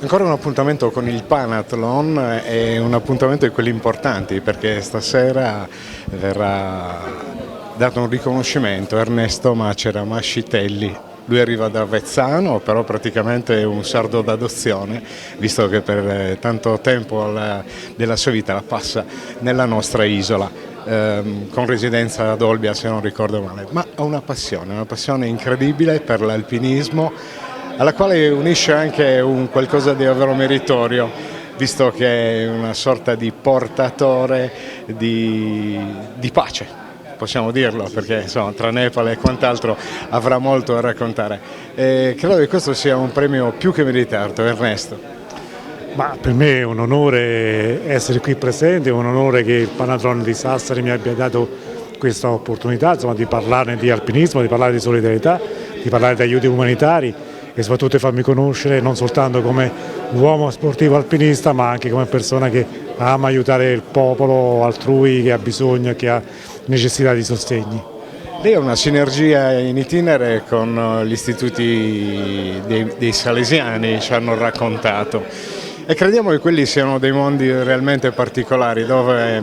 Ancora un appuntamento con il Panathlon, è un appuntamento di quelli importanti perché stasera verrà dato un riconoscimento a Ernesto Macera Mascitelli. Lui arriva da Avezzano, però praticamente è un sardo d'adozione, visto che per tanto tempo della sua vita la passa nella nostra isola, con residenza ad Olbia se non ricordo male, ma ha una passione incredibile per l'alpinismo, alla quale unisce anche un qualcosa di davvero meritorio, visto che è una sorta di portatore di pace, possiamo dirlo, perché insomma, tra Nepal e quant'altro avrà molto da raccontare. E credo che questo sia un premio più che meritato, Ernesto. Ma per me è un onore essere qui presente, è un onore che il Panathlon di Sassari mi abbia dato questa opportunità, insomma, di parlarne di alpinismo, di parlare di solidarietà, di parlare di aiuti umanitari e soprattutto di farmi conoscere non soltanto come uomo sportivo alpinista, ma anche come persona che ama aiutare il popolo altrui che ha bisogno, che ha necessità di sostegni. Lei ha una sinergia in itinere con gli istituti dei Salesiani, ci hanno raccontato, e crediamo che quelli siano dei mondi realmente particolari dove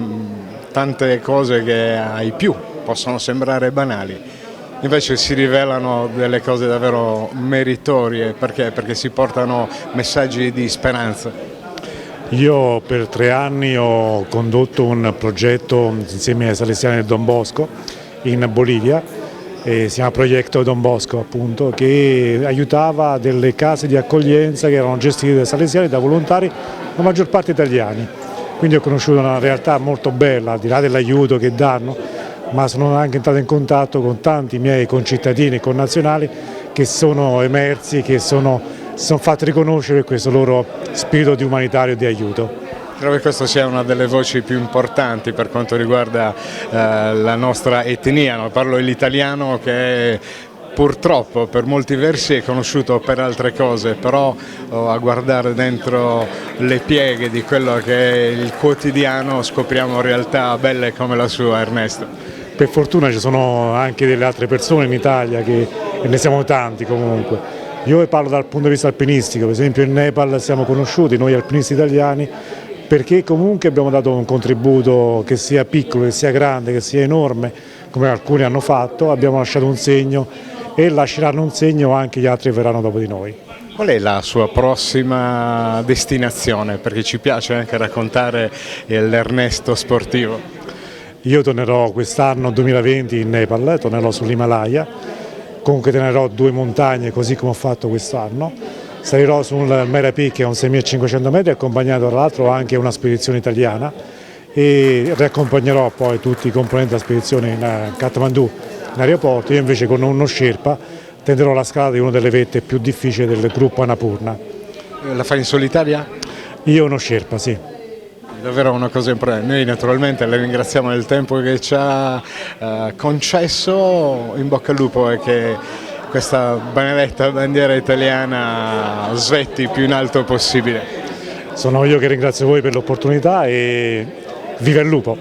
tante cose che ai più possono sembrare banali invece si rivelano delle cose davvero meritorie. Perché si portano messaggi di speranza. Io per 3 anni ho condotto un progetto insieme ai Salesiani del Don Bosco in Bolivia, si chiama Progetto Don Bosco appunto, che aiutava delle case di accoglienza che erano gestite dai Salesiani, da volontari, la maggior parte italiani. Quindi ho conosciuto una realtà molto bella, al di là dell'aiuto che danno, ma sono anche entrato in contatto con tanti miei concittadini e connazionali che sono emersi, che sono fatti riconoscere questo loro spirito di umanitario e di aiuto. Credo che questa sia una delle voci più importanti per quanto riguarda la nostra etnia, no? Parlo dell'italiano che purtroppo per molti versi è conosciuto per altre cose, però a guardare dentro le pieghe di quello che è il quotidiano scopriamo realtà belle come la sua, Ernesto. Per fortuna ci sono anche delle altre persone in Italia, e ne siamo tanti comunque. Io parlo dal punto di vista alpinistico, per esempio in Nepal siamo conosciuti, noi alpinisti italiani, perché comunque abbiamo dato un contributo che sia piccolo, che sia grande, che sia enorme, come alcuni hanno fatto, abbiamo lasciato un segno e lasceranno un segno anche gli altri che verranno dopo di noi. Qual è la sua prossima destinazione? Perché ci piace anche raccontare l'Ernesto sportivo. Io tornerò quest'anno 2020 in Nepal, tornerò sull'Himalaya, comunque tenerò 2 montagne così come ho fatto quest'anno. Salirò sul Mera Peak, che è un 6500 metri, accompagnato tra l'altro anche a una spedizione italiana, e riaccompagnerò poi tutti i componenti della spedizione in Kathmandu, in aeroporto. Io invece con uno Sherpa tenderò la scalata di una delle vette più difficili del gruppo Annapurna. La fai in solitaria? Io uno Sherpa, sì. Davvero una cosa importante. Noi naturalmente le ringraziamo del tempo che ci ha concesso, in bocca al lupo e che questa benedetta bandiera italiana svetti più in alto possibile. Sono io che ringrazio voi per l'opportunità e viva il lupo!